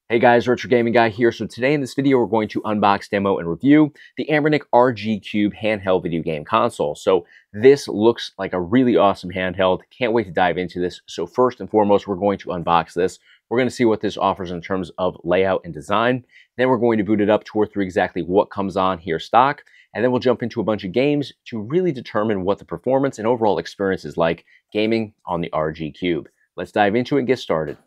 Hey guys, Retro Gaming Guy here. So today in this video, we're going to unbox, demo, and review the Anbernic RG Cube handheld video game console. So this looks like a really awesome handheld. Can't wait to dive into this. So first and foremost, we're going to unbox this. We're going to see what this offers in terms of layout and design. Then we're going to boot it up, tour through exactly what comes on here stock. And then we'll jump into a bunch of games to really determine what the performance and overall experience is like gaming on the RG Cube. Let's dive into it and get started.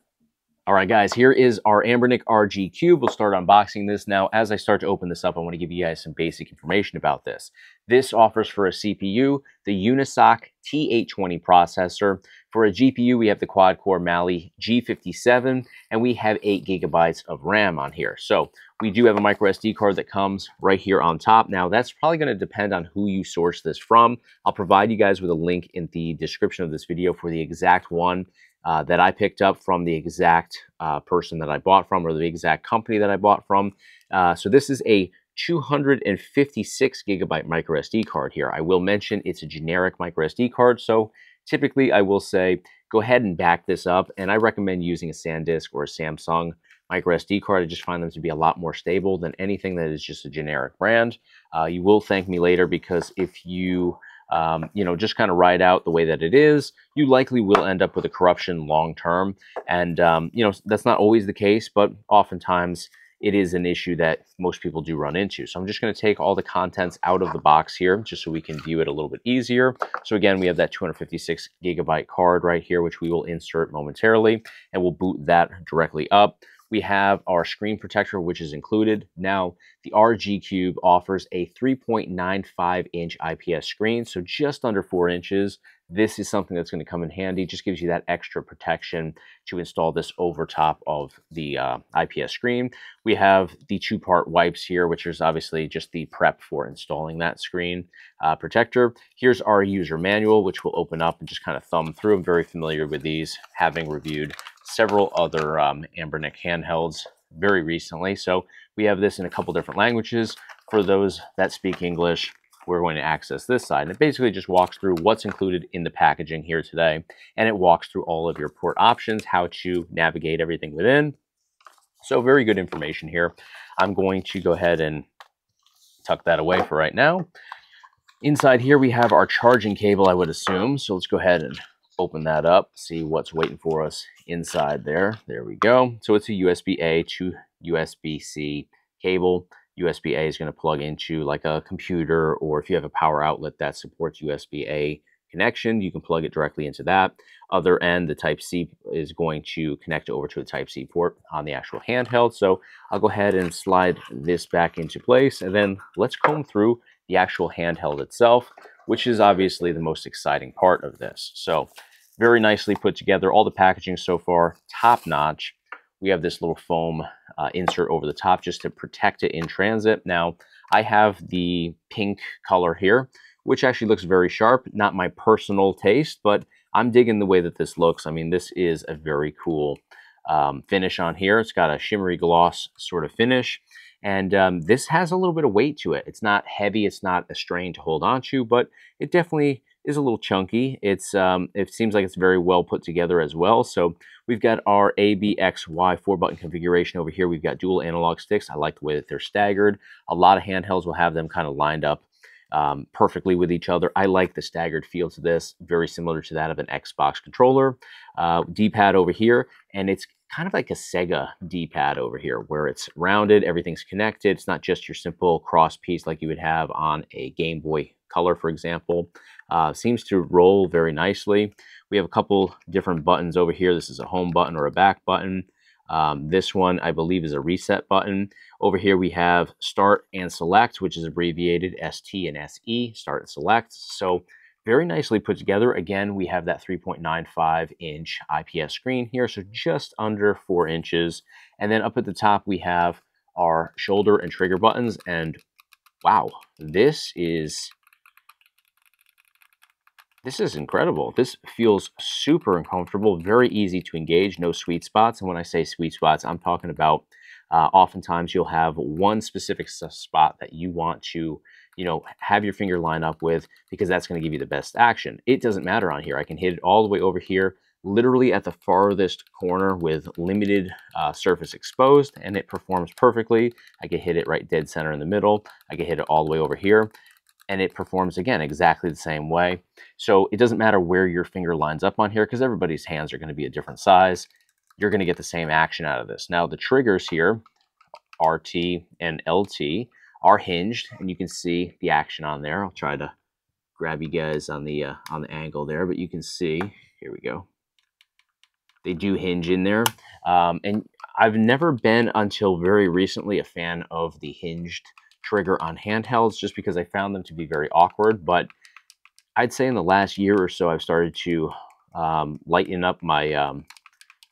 All right, guys, here is our Anbernic RG Cube. We'll start unboxing this now. As I start to open this up, I want to give you guys some basic information about this. This offers for a CPU, the Unisoc T820 processor. For a GPU, we have the quad-core Mali G57, and we have 8 gigabytes of RAM on here. So we do have a micro SD card that comes right here on top. Now, that's probably going to depend on who you source this from. I'll provide you guys with a link in the description of this video for the exact one that I picked up from the exact person that I bought from, or the exact company that I bought from. So this is a 256 gigabyte micro SD card here. I will mention it's a generic micro SD card, so typically I will say go ahead and back this up, and I recommend using a SanDisk or a Samsung micro SD card. I just find them to be a lot more stable than anything that is just a generic brand. You will thank me later, because if you just kind of ride out the way that it is, you likely will end up with a corruption long term. And, that's not always the case, but oftentimes it is an issue that most people do run into. So I'm just going to take all the contents out of the box here, just so we can view it a little bit easier. So again, we have that 256 gigabyte card right here, which we will insert momentarily, and we'll boot that directly up. We have our screen protector, which is included. Now, the RG Cube offers a 3.95-inch IPS screen, so just under 4 inches. This is something that's going to come in handy. Just gives you that extra protection to install this over top of the IPS screen. We have the 2-part wipes here, which is obviously just the prep for installing that screen protector. Here's our user manual, which we'll open up and just kind of thumb through. I'm very familiar with these, having reviewed several other Anbernic handhelds very recently. So we have this in a couple different languages. For those that speak English, we're going to access this side. And it basically just walks through what's included in the packaging here today. And it walks through all of your port options, how to navigate everything within. So very good information here. I'm going to go ahead and tuck that away for right now. Inside here, we have our charging cable, I would assume. So let's go ahead and open that up, see what's waiting for us inside there. There we go. So it's a USB-A to USB-C cable. USB-A is going to plug into like a computer, or if you have a power outlet that supports USB-A connection, you can plug it directly into that. Other end, the Type-C is going to connect over to the Type-C port on the actual handheld. So I'll go ahead and slide this back into place, and then let's comb through the actual handheld itself, which is obviously the most exciting part of this. So very nicely put together. All the packaging so far, top notch. We have this little foam insert over the top just to protect it in transit. Now, I have the pink color here, which actually looks very sharp. Not my personal taste, but I'm digging the way that this looks. I mean, this is a very cool finish on here. It's got a shimmery gloss sort of finish. And this has a little bit of weight to it. It's not heavy. It's not a strain to hold on to, but it definitely is a little chunky. It seems like it's very well put together as well. So we've got our A, B, X, Y 4-button configuration over here. We've got dual analog sticks. I like the way that they're staggered. A lot of handhelds will have them kind of lined up perfectly with each other. I like the staggered feel to this, very similar to that of an Xbox controller. D-pad over here, and it's kind of like a Sega D-pad over here, where it's rounded, everything's connected. It's not just your simple cross piece like you would have on a Game Boy Color, for example. Seems to roll very nicely. We have a couple different buttons over here. This is a home button or a back button. This one, I believe, is a reset button. Over here, we have start and select, which is abbreviated ST and SE, start and select. So very nicely put together. Again, we have that 3.95-inch IPS screen here, so just under 4 inches. And then up at the top, we have our shoulder and trigger buttons. And wow, this is incredible. This feels super uncomfortable, very easy to engage, no sweet spots. And when I say sweet spots, I'm talking about oftentimes you'll have one specific spot that you want to, have your finger line up with, because that's going to give you the best action. It doesn't matter on here. I can hit it all the way over here. literally at the farthest corner with limited surface exposed, and it performs perfectly. I can hit it right dead center in the middle. I can hit it all the way over here, and it performs again exactly the same way. So it doesn't matter where your finger lines up on here, because everybody's hands are going to be a different size. You're going to get the same action out of this. Now the triggers here, RT and LT, are hinged, and you can see the action on there. I'll try to grab you guys on the angle there, but you can see, here we go, they do hinge in there. And I've never been, until very recently, a fan of the hinged trigger on handhelds, just because I found them to be very awkward. But I'd say in the last year or so, I've started to lighten up my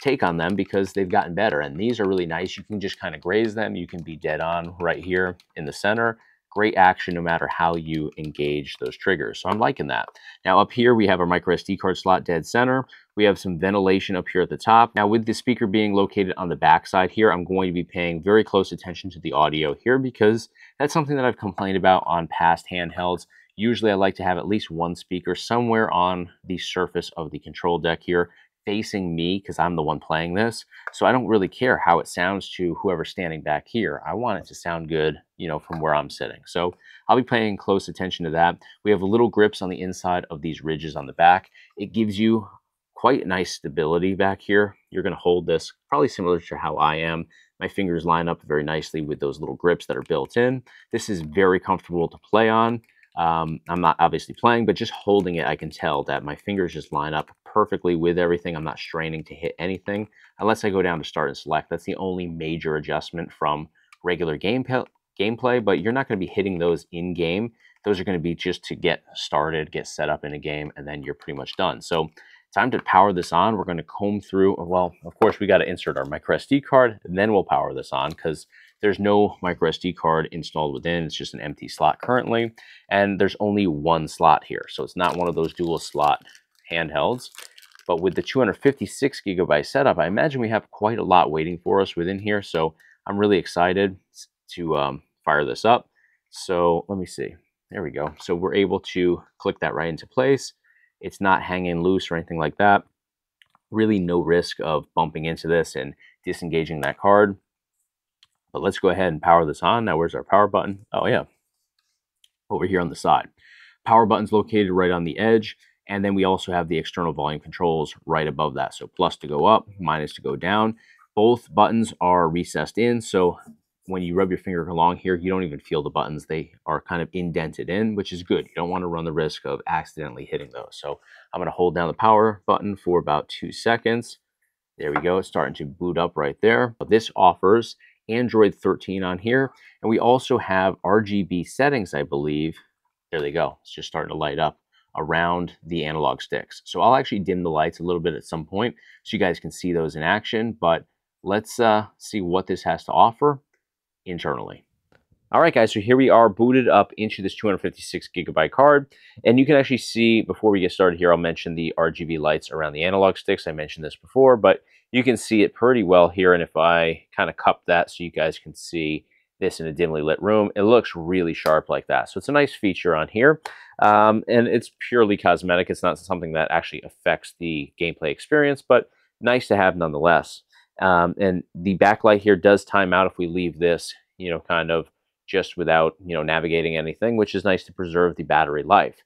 take on them, because they've gotten better. And these are really nice. You can just kind of graze them. You can be dead on right here in the center. Great action no matter how you engage those triggers. So I'm liking that. Now up here, we have our micro SD card slot dead center. We have some ventilation up here at the top. Now with the speaker being located on the back side here, I'm going to be paying very close attention to the audio here, because that's something that I've complained about on past handhelds. Usually I like to have at least one speaker somewhere on the surface of the control deck here, facing me, because I'm the one playing this. So I don't really care how it sounds to whoever's standing back here. I want it to sound good, you know, from where I'm sitting. So I'll be paying close attention to that. We have little grips on the inside of these ridges on the back. It gives you quite nice stability back here. You're going to hold this probably similar to how I am. My fingers line up very nicely with those little grips that are built in. This is very comfortable to play on. I'm not obviously playing, but just holding it, I can tell that my fingers just line up perfectly with everything. I'm not straining to hit anything unless I go down to start and select. That's the only major adjustment from regular gameplay, but you're not going to be hitting those in game. Those are going to be just to get started, get set up in a game, and then you're pretty much done. So time to power this on. We're going to comb through. Well, of course, we got to insert our micro SD card, and then we'll power this on, because there's no micro SD card installed within. It's just an empty slot currently, and there's only one slot here. So it's not one of those dual slot handhelds. But with the 256 gigabyte setup, I imagine we have quite a lot waiting for us within here. So I'm really excited to fire this up. So let me see. There we go. So we're able to click that right into place. It's not hanging loose or anything like that. Really no risk of bumping into this and disengaging that card. But let's go ahead and power this on. Now, where's our power button? Oh, yeah, over here on the side. Power button's located right on the edge. And then we also have the external volume controls right above that. So plus to go up, minus to go down. Both buttons are recessed in. So when you rub your finger along here, you don't even feel the buttons. They are kind of indented in, which is good. You don't want to run the risk of accidentally hitting those. So I'm going to hold down the power button for about 2 seconds. There we go. It's starting to boot up right there. This offers Android 13 on here. And we also have RGB settings, I believe. There they go. It's just starting to light up around the analog sticks. So I'll actually dim the lights a little bit at some point so you guys can see those in action. But let's see what this has to offer internally. All right, guys, so here we are booted up into this 256 gigabyte card. And you can actually see, before we get started here, I'll mention the RGB lights around the analog sticks. I mentioned this before, but you can see it pretty well here. And if I kind of cup that so you guys can see this in a dimly lit room, it looks really sharp like that. So it's a nice feature on here. And it's purely cosmetic. It's not something that actually affects the gameplay experience, but nice to have nonetheless. And the backlight here does time out if we leave this, you know, kind of just without, you know, navigating anything, which is nice to preserve the battery life.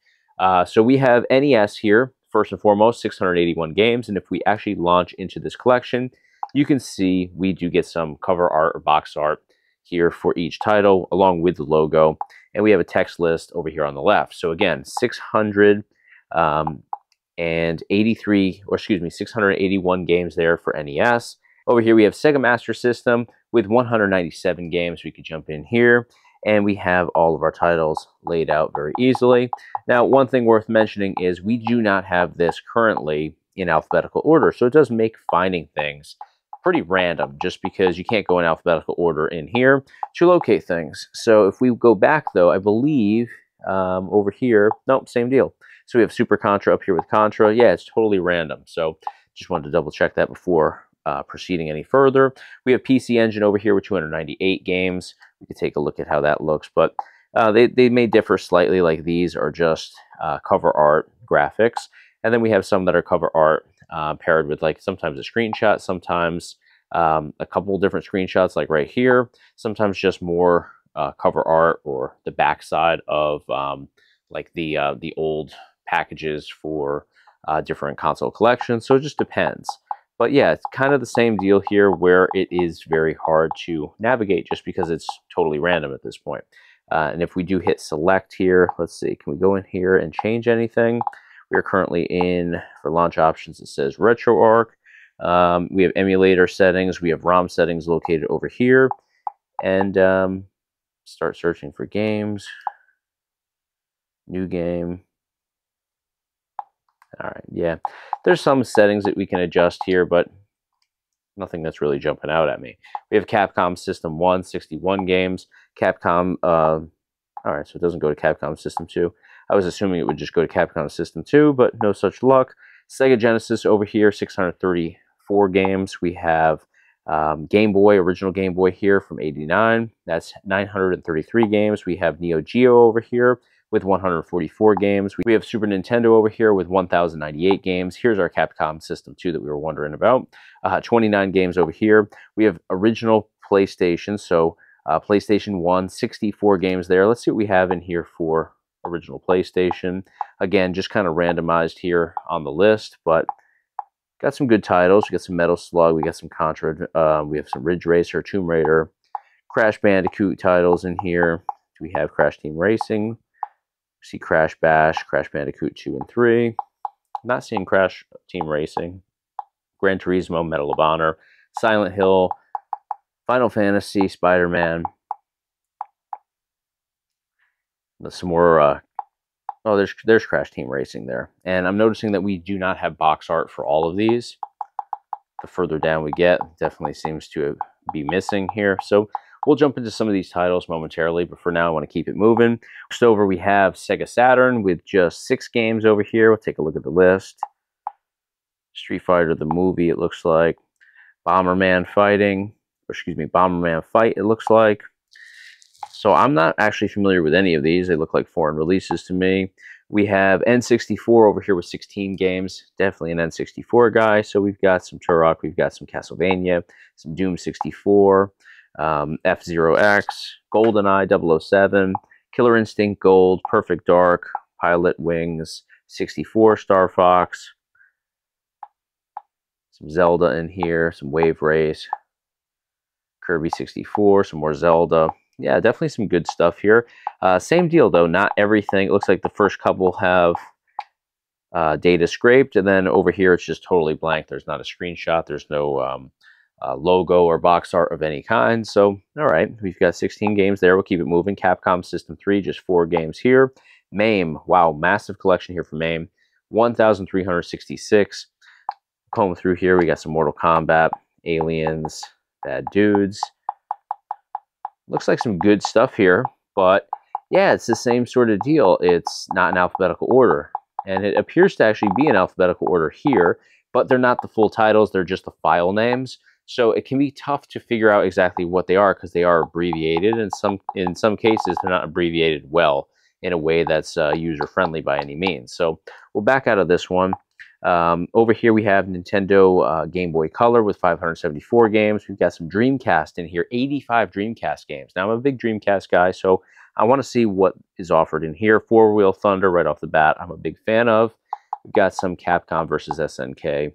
So we have NES here, first and foremost, 681 games. And if we actually launch into this collection, you can see we do get some cover art or box art here for each title, along with the logo. And we have a text list over here on the left. So again, 681 games there for NES. Over here, we have Sega Master System with 197 games. We could jump in here, and we have all of our titles laid out very easily. Now, one thing worth mentioning is we do not have this currently in alphabetical order, so it does make finding things pretty random, just because you can't go in alphabetical order in here to locate things. So if we go back, though, I believe over here, nope, same deal. So we have Super Contra up here with Contra. Yeah, it's totally random. So just wanted to double check that before proceeding any further. We have PC Engine over here with 298 games. We could take a look at how that looks, but they may differ slightly. Like these are just cover art graphics, and then we have some that are cover art paired with like sometimes a screenshot, sometimes a couple different screenshots like right here, sometimes just more cover art or the backside of like the old packages for different console collections. So it just depends. But yeah, it's kind of the same deal here where it is very hard to navigate just because it's totally random at this point. And if we do hit select here, let's see, can we go in here and change anything? We are currently in, for launch options, it says RetroArch. We have emulator settings. We have ROM settings located over here. And start searching for games. New game. All right, yeah. There's some settings that we can adjust here, but nothing that's really jumping out at me. We have Capcom System 1, 61 games. Capcom, all right, so it doesn't go to Capcom System 2. I was assuming it would just go to Capcom System 2, but no such luck. Sega Genesis over here, 634 games. We have Game Boy, original Game Boy here from 89. That's 933 games. We have Neo Geo over here with 144 games. We have Super Nintendo over here with 1,098 games. Here's our Capcom System 2 that we were wondering about. 29 games over here. We have original PlayStation, so PlayStation 1, 64 games there. Let's see what we have in here for original PlayStation. Again, just kind of randomized here on the list, but got some good titles. We got some Metal Slug, we got some Contra, we have some Ridge Racer, Tomb Raider, Crash Bandicoot titles in here. We have Crash Team Racing. We see Crash Bash, Crash Bandicoot 2 and 3. Not seeing Crash Team Racing. Gran Turismo, Medal of Honor, Silent Hill, Final Fantasy, Spider-Man. Some more, oh, there's Crash Team Racing there. And I'm noticing that we do not have box art for all of these. The further down we get, definitely seems to be missing here. So we'll jump into some of these titles momentarily, but for now I want to keep it moving. Next over we have Sega Saturn with just 6 games over here. We'll take a look at the list. Street Fighter the movie, it looks like. Bomberman Fighting, or excuse me, Bomberman Fight, it looks like. So I'm not actually familiar with any of these. They look like foreign releases to me. We have N64 over here with 16 games. Definitely an N64 guy. So we've got some Turok, we've got some Castlevania, some Doom 64, F-Zero X, GoldenEye 007, Killer Instinct Gold, Perfect Dark, Pilot Wings, 64, Star Fox, some Zelda in here, some Wave Race, Kirby 64, some more Zelda. Yeah, definitely some good stuff here. Same deal, though. Not everything. It looks like the first couple have data scraped, and then over here it's just totally blank. There's not a screenshot. There's no logo or box art of any kind. So, all right, we've got 16 games there. We'll keep it moving. Capcom System 3, just 4 games here. MAME, wow, massive collection here for MAME. 1,366. Comb through here, we got some Mortal Kombat, Aliens, Bad Dudes. Looks like some good stuff here, but yeah, it's the same sort of deal. It's not in alphabetical order, and it appears to actually be in alphabetical order here, but they're not the full titles. They're just the file names. So it can be tough to figure out exactly what they are because they are abbreviated, and in some cases they're not abbreviated well in a way that's user-friendly by any means. So we'll back out of this one. Over here we have Nintendo Game Boy Color with 574 games. We've got some Dreamcast in here, 85 Dreamcast games. Now, I'm a big Dreamcast guy, so I want to see what is offered in here. Four Wheel Thunder right off the bat, I'm a big fan of. We've got some Capcom versus SNK.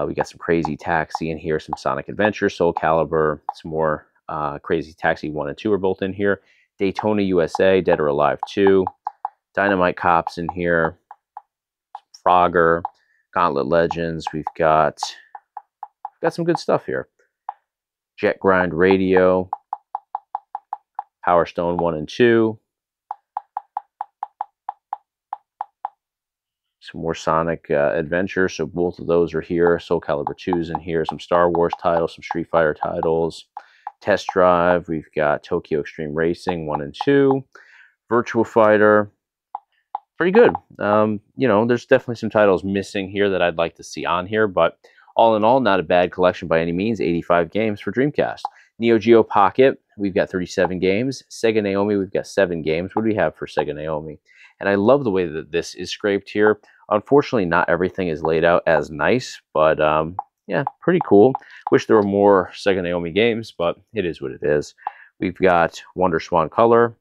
We got some Crazy Taxi in here, some Sonic Adventure, Soul Calibur, some more Crazy Taxi 1 and 2 are both in here. Daytona USA, Dead or Alive 2. Dynamite Cops in here. Frogger, Gauntlet Legends. We've got some good stuff here. Jet Grind Radio, Power Stone 1 and 2. Some more Sonic Adventure, so both of those are here. Soul Calibur 2's in here. Some Star Wars titles, some Street Fighter titles. Test Drive, we've got Tokyo Extreme Racing 1 and 2. Virtua Fighter. Pretty good. You know, there's definitely some titles missing here that I'd like to see on here, but all in all, not a bad collection by any means. 85 games for Dreamcast. Neo Geo Pocket, we've got 37 games. Sega Naomi, we've got 7 games. What do we have for Sega Naomi? And I love the way that this is scraped here. Unfortunately, not everything is laid out as nice, but yeah, pretty cool. Wish there were more Sega Naomi games, but it is what it is. We've got Wonder Swan Color,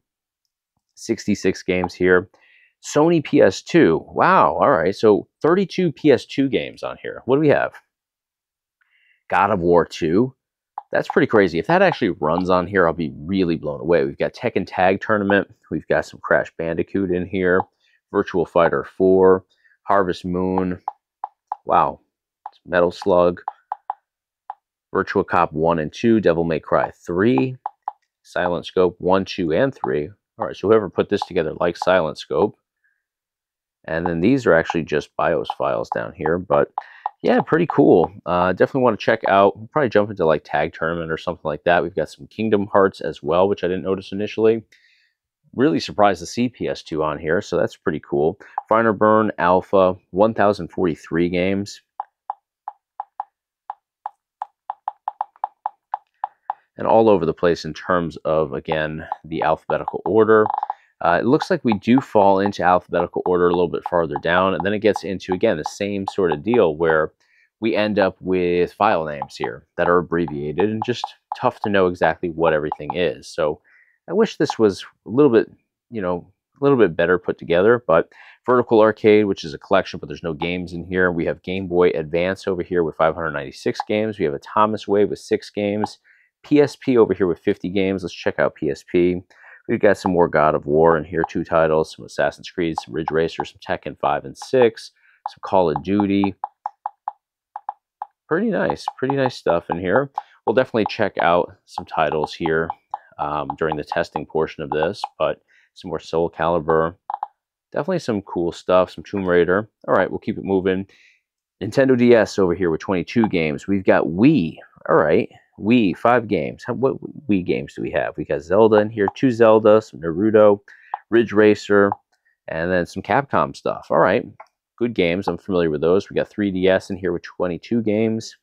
66 games here. Sony PS2. Wow, all right. So 32 PS2 games on here. What do we have? God of War 2. That's pretty crazy. If that actually runs on here, I'll be really blown away. We've got Tekken Tag Tournament. We've got some Crash Bandicoot in here. Virtual Fighter 4. Harvest Moon. Wow. Metal Slug. Virtual Cop 1 and 2. Devil May Cry 3. Silent Scope 1, 2, and 3. All right, so whoever put this together likes Silent Scope. And then these are actually just BIOS files down here. But yeah, pretty cool. Definitely want to check out. We'll probably jump into like Tag Tournament or something like that. We've got some Kingdom Hearts as well, which I didn't notice initially. Really surprised to see PS2 on here, so that's pretty cool. Finer Burn Alpha, 1043 games. And all over the place in terms of, again, the alphabetical order. It looks like we do fall into alphabetical order a little bit farther down, and then it gets into, again, the same sort of deal where we end up with file names here that are abbreviated and just tough to know exactly what everything is. So I wish this was a little bit, a little bit better put together, but Vertical Arcade, which is a collection, but there's no games in here. We have Game Boy Advance over here with 596 games. We have a Thomas Wave with 6 games. PSP over here with 50 games. Let's check out PSP. We've got some more God of War in here, 2 titles, some Assassin's Creed, some Ridge Racer, some Tekken 5 and 6, some Call of Duty. Pretty nice stuff in here. We'll definitely check out some titles here during the testing portion of this, but some more Soul Calibur. Definitely some cool stuff, some Tomb Raider. All right, we'll keep it moving. Nintendo DS over here with 22 games. We've got Wii. All right. Wii, 5 games. What Wii games do we have? We got Zelda in here, 2 Zelda, some Naruto, Ridge Racer, and then some Capcom stuff. All right, good games. I'm familiar with those. We got 3DS in here with 22 games.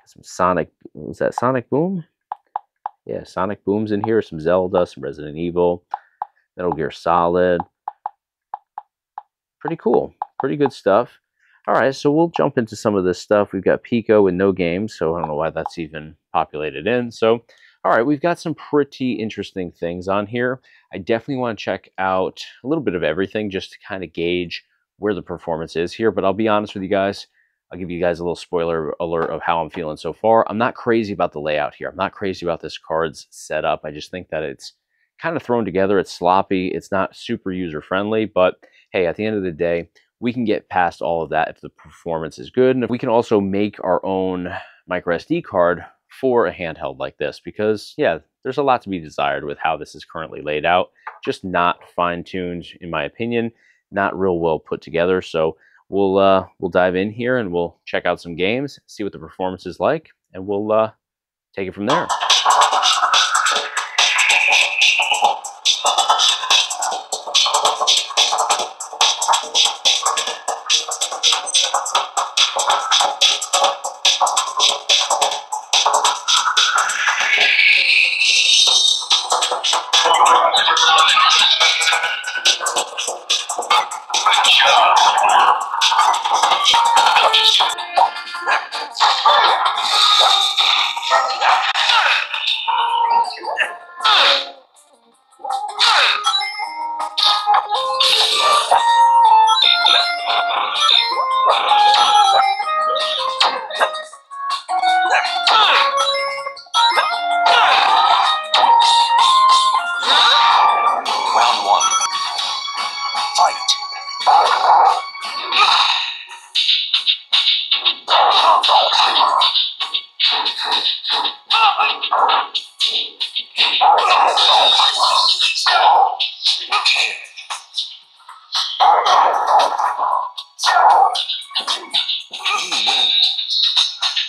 Some Sonic, was that Sonic Boom? Yeah, Sonic Boom's in here. Some Zelda, some Resident Evil, Metal Gear Solid. Pretty cool. Pretty good stuff. All right, so we'll jump into some of this stuff. We've got Pico with no games, so I don't know why that's even populated in. So, all right, we've got some pretty interesting things on here. I definitely want to check out a little bit of everything just to kind of gauge where the performance is here. But I'll be honest with you guys. I'll give you guys a little spoiler alert of how I'm feeling so far. I'm not crazy about the layout here. I'm not crazy about this card's setup. I just think that it's kind of thrown together. It's sloppy. It's not super user-friendly. But, hey, at the end of the day, we can get past all of that if the performance is good. And if we can also make our own micro SD card for a handheld like this, because yeah, there's a lot to be desired with how this is currently laid out. Just not fine-tuned, in my opinion, not real well put together. So we'll dive in here and we'll check out some games, see what the performance is like, and we'll take it from there.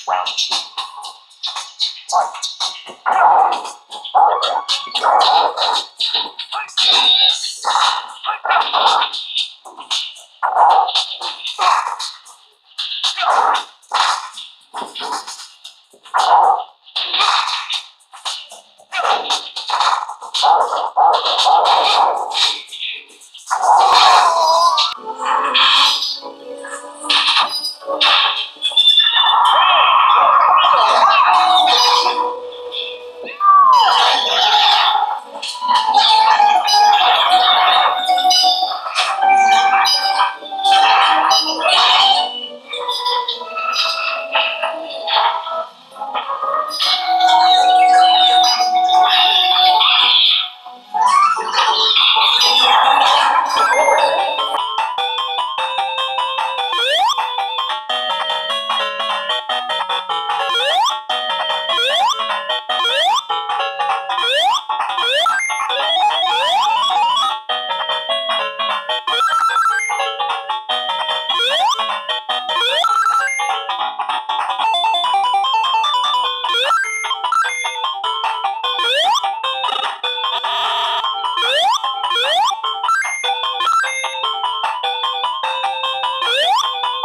Round 2. Fight.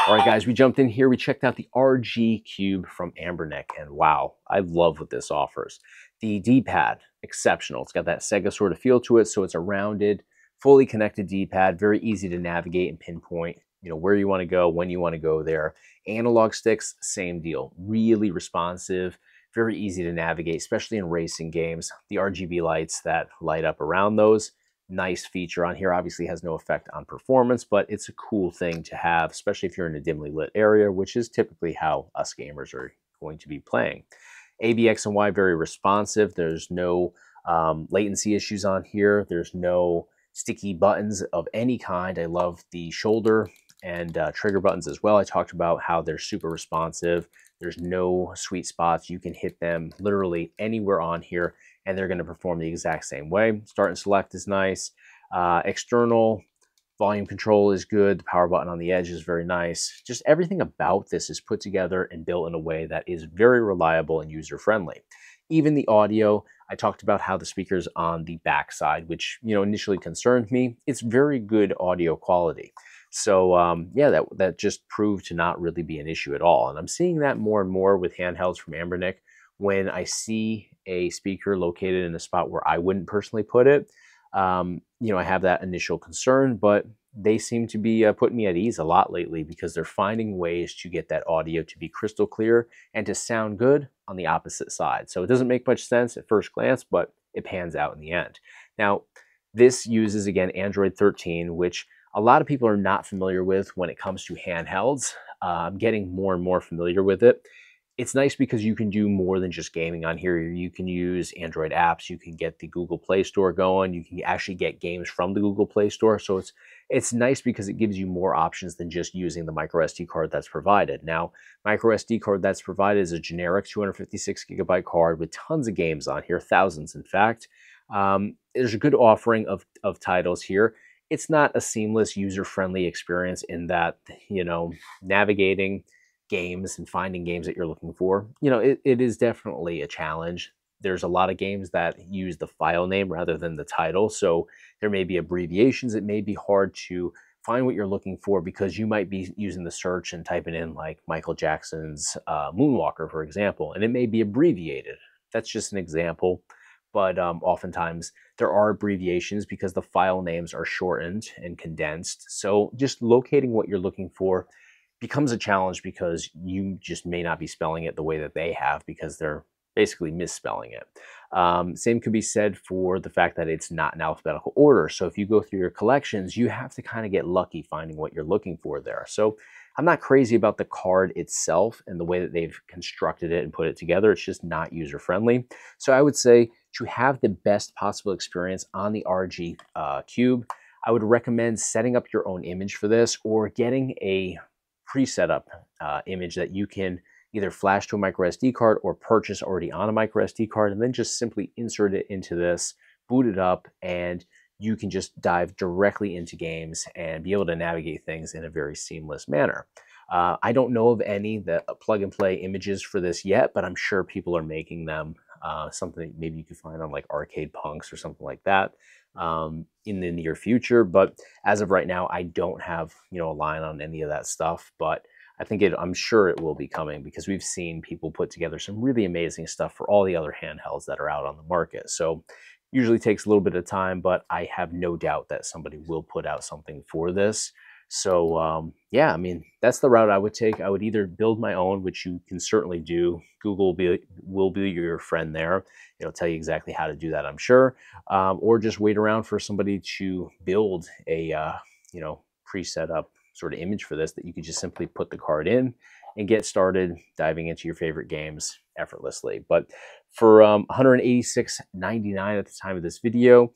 All right, guys, we jumped in here. We checked out the RG Cube from Anbernic, and wow, I love what this offers. The D-pad, exceptional. It's got that Sega sort of feel to it, so it's a rounded, fully connected D-pad, very easy to navigate and pinpoint, where you want to go, when you want to go there. Analog sticks, same deal. Really responsive, very easy to navigate, especially in racing games. The RGB lights that light up around those, nice feature on here. Obviously has no effect on performance, but it's a cool thing to have, especially if you're in a dimly lit area, which is typically how us gamers are going to be playing. ABX and Y, very responsive. There's no latency issues on here. There's no sticky buttons of any kind. I love the shoulder and trigger buttons as well. I talked about how they're super responsive. There's no sweet spots. You can hit them literally anywhere on here, and they're going to perform the exact same way. Start and select is nice. External volume control is good. The power button on the edge is very nice. Just everything about this is put together and built in a way that is very reliable and user-friendly. Even the audio, I talked about how the speakers on the back side, which initially concerned me, it's very good audio quality. So yeah, that just proved to not really be an issue at all. And I'm seeing that more and more with handhelds from Anbernic. When I see a speaker located in a spot where I wouldn't personally put it, I have that initial concern, but they seem to be putting me at ease a lot lately because they're finding ways to get that audio to be crystal clear and to sound good on the opposite side. So it doesn't make much sense at first glance, but it pans out in the end. Now, this uses, again, Android 13, which a lot of people are not familiar with when it comes to handhelds. I'm getting more and more familiar with it. It's nice because you can do more than just gaming on here. You can use Android apps. You can get the Google Play Store going. You can actually get games from the Google Play Store. So it's nice because it gives you more options than just using the micro SD card that's provided. Now, micro SD card that's provided is a generic 256 gigabyte card with tons of games on here, thousands in fact. There's a good offering of titles here. It's not a seamless, user-friendly experience in that, navigating games and finding games that you're looking for, it is definitely a challenge. There's a lot of games that use the file name rather than the title, so there may be abbreviations. It may be hard to find what you're looking for because you might be using the search and typing in like Michael Jackson's Moonwalker, for example, and it may be abbreviated. That's just an example, but oftentimes there are abbreviations because the file names are shortened and condensed. So just locating what you're looking for becomes a challenge because you just may not be spelling it the way that they have because they're basically misspelling it. Same could be said for the fact that it's not in alphabetical order. So if you go through your collections, you have to kind of get lucky finding what you're looking for there. So I'm not crazy about the card itself and the way that they've constructed it and put it together. It's just not user-friendly. So I would say to have the best possible experience on the RG Cube, I would recommend setting up your own image for this or getting a pre-set up image that you can either flash to a micro SD card or purchase already on a micro SD card, and then just simply insert it into this, boot it up, and you can just dive directly into games and be able to navigate things in a very seamless manner. I don't know of any plug and play images for this yet, but I'm sure people are making them. Something maybe you could find on like Arcade Punks or something like that in the near future. But as of right now, I don't have a line on any of that stuff. But I'm sure it will be coming because we've seen people put together some really amazing stuff for all the other handhelds that are out on the market. So usually takes a little bit of time, but I have no doubt that somebody will put out something for this. So yeah, I mean, that's the route I would take. I would either build my own, which you can certainly do. Google will be your friend there. It'll tell you exactly how to do that, I'm sure. Or just wait around for somebody to build a pre-set up sort of image for this that you could just simply put the card in and get started diving into your favorite games effortlessly. But for $186.99 at the time of this video,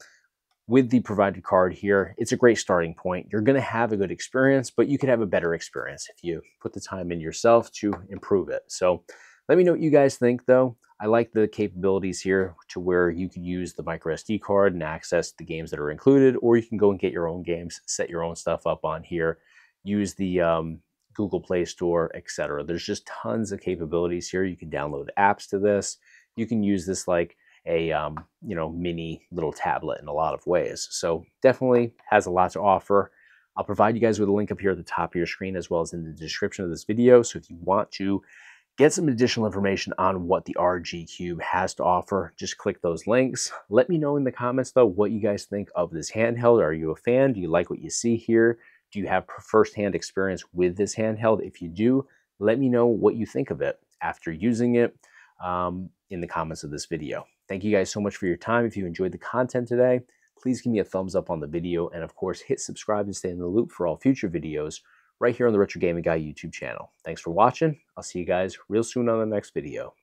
with the provided card here, it's a great starting point. You're going to have a good experience, but you could have a better experience if you put the time in yourself to improve it. So let me know what you guys think, though. I like the capabilities here to where you can use the micro SD card and access the games that are included, or you can go and get your own games, set your own stuff up on here, use the Google Play Store, etc. There's just tons of capabilities here. You can download apps to this. You can use this like a mini little tablet in a lot of ways. So definitely has a lot to offer. I'll provide you guys with a link up here at the top of your screen as well as in the description of this video. So if you want to get some additional information on what the RG Cube has to offer, just click those links. Let me know in the comments though what you guys think of this handheld. Are you a fan? Do you like what you see here? Do you have firsthand experience with this handheld? If you do, let me know what you think of it after using it in the comments of this video. Thank you guys so much for your time. If you enjoyed the content today, please give me a thumbs up on the video, and of course hit subscribe to stay in the loop for all future videos right here on the Retro Gaming Guy YouTube channel. Thanks for watching. I'll see you guys real soon on the next video.